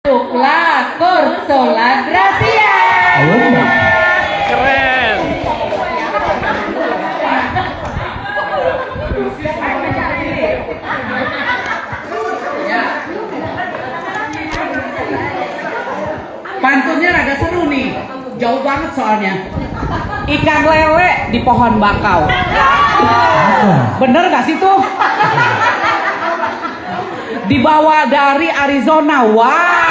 La Corsola Gracia. Keren. Pantunnya rada seru nih, jauh banget soalnya. Ikan lele di pohon bakau. Bener gak sih tuh? Dibawa dari Arizona. Wow.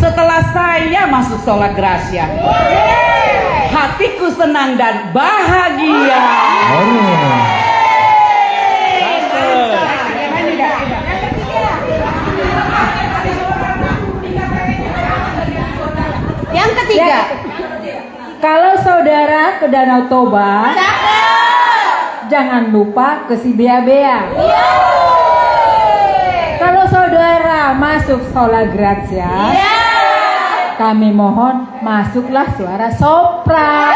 Setelah saya masuk Sola Gracia, hatiku senang dan bahagia. Yang ketiga, Kalau saudara ke Danau Toba, jangan lupa ke si Bea-Bea. Kalau saudara masuk Sola Gracia, kami mohon masuklah suara sopran.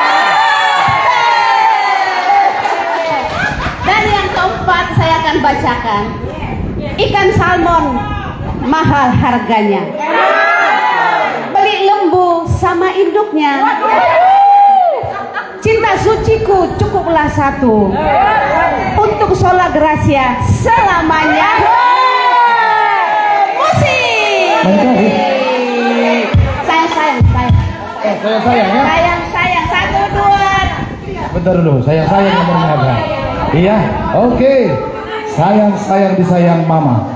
dan yang keempat saya akan bacakan. Ikan salmon mahal harganya. Beli lembu sama induknya. Cinta suciku cukuplah satu. Untuk Sola Gracia selamanya. Musik. Sayang. Sayang ya. Sayang. 1, 2. Bentar dulu, sayang nomornya ada. Iya, oke. Sayang disayang mama.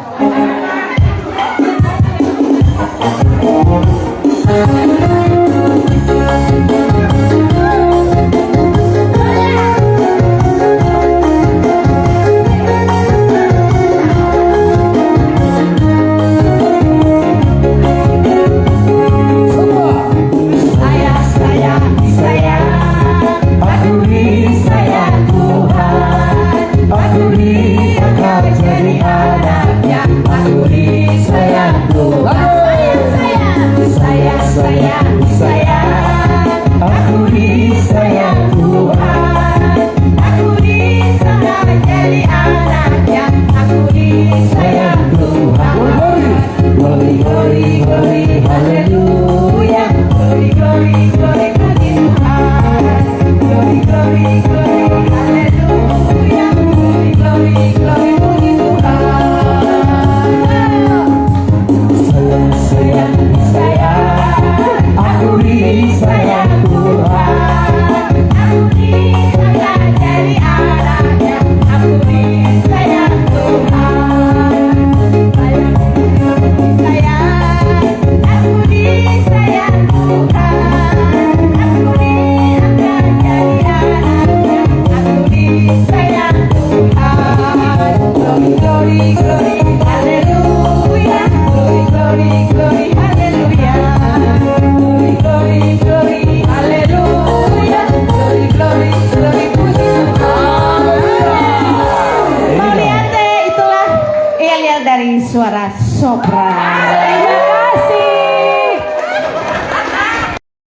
Suara sopran.